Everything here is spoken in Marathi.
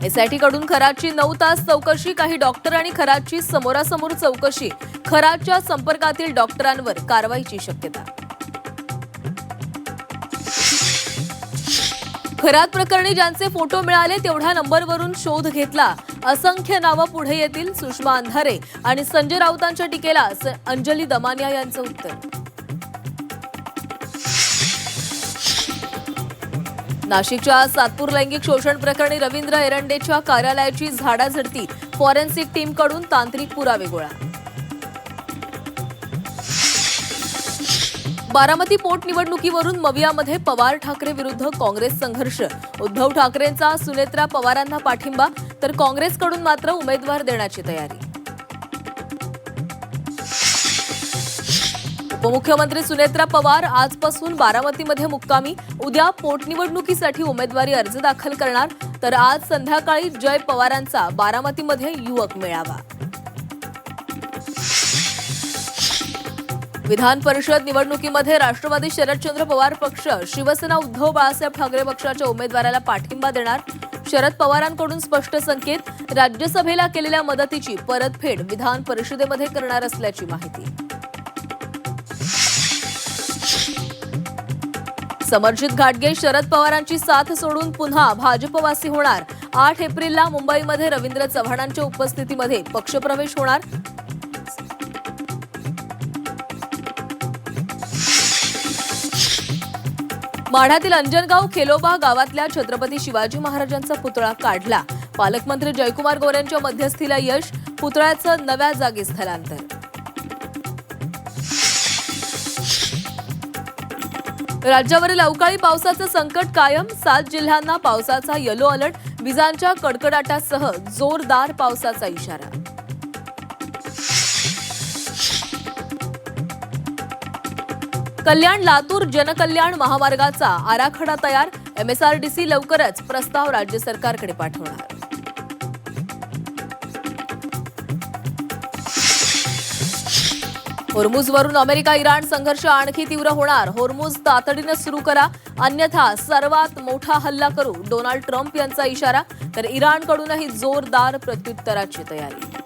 एसआयटी कडून खरातची 9 तास चौकशी, काही डॉक्टर आणि खरातची समोरासमोर चौकशी, खरातच्या संपर्कातील डॉक्टरांवर कारवाईची शक्यता. खरात प्रकरणी ज्यांचे फोटो मिळाले तेवढ्या नंबरवरून शोध घेतला, असंख्य नावं पुढे येतील. सुषमा अंधारे आणि संजय राऊतांच्या टीकेला अंजली दमानिया यांचं उत्तर. नाशिकच्या सातपूर लैंगिक शोषण प्रकरणी रवींद्र एरंडेच्या कार्यालयाची झाडाझडती, फॉरेन्सिक टीमकडून तांत्रिक पुरावे गोळा. बारामती पोटनिवडणुकीवरून मवियामध्ये पवार ठाकरे विरुद्ध काँग्रेस संघर्ष, उद्धव ठाकरेंचा सुनेत्रा पवारांना पाठिंबा, तर काँग्रेसकडून मात्र उमेदवार देण्याची तयारी. उपमुख्यमंत्री सुनेत्रा पवार आजपासून बारामतीमध्ये मुक्कामी, उद्या पोटनिवडणुकीसाठी उमेदवारी अर्ज दाखल करणार, तर आज संध्याकाळी जय पवारांचा बारामतीमध्ये युवक मेळावा. विधान परिषद निवडणुकीमध्ये राष्ट्रवादी शरदचंद्र पवार पक्ष, शिवसेना उद्धव बाळासाहेब ठाकरे पक्षाच्या उमेदवाराला पाठिंबा देणार. शरद पवारांकडून स्पष्ट संकेत, राज्यसभेला केलेल्या मदतीची परतफेड विधान परिषदेमध्ये करणार असल्याची माहिती. समर्जित घाटगे शरद पवारांची साथ सोडून पुन्हा भाजपवासी होणार. 8 एप्रिलला मुंबईमध्ये रवींद्र चव्हाणांच्या उपस्थितीमध्ये पक्षप्रवेश होणार. माढ्यातील अंजनगाव खेलोबा गावातल्या छत्रपती शिवाजी महाराजांचा पुतळा काढला. पालकमंत्री जयकुमार गोरेंच्या मध्यस्थीला यश, पुतळ्याचं नव्या जागी स्थलांतर. राज्यावरील अवकाळी पावसाचं संकट कायम, 7 जिल्ह्यांना पावसाचा येलो अलर्ट, विजांच्या कडकडाटासह जोरदार पावसाचा इशारा. कल्याण लातूर जनकल्याण महामार्गाचा आराखडा तयार, एमएसआरडीसी लवकरच प्रस्ताव राज्य सरकारकडे पाठवणार. होर्मुझवरून अमेरिका इराण संघर्ष आणखी तीव्र होणार. होर्मुझ तातडीनं सुरू करा, अन्यथा सर्वात मोठा हल्ला करू, डोनाल्ड ट्रम्प यांचा इशारा. तर इराणकडूनही जोरदार प्रत्युत्तराची तयारी.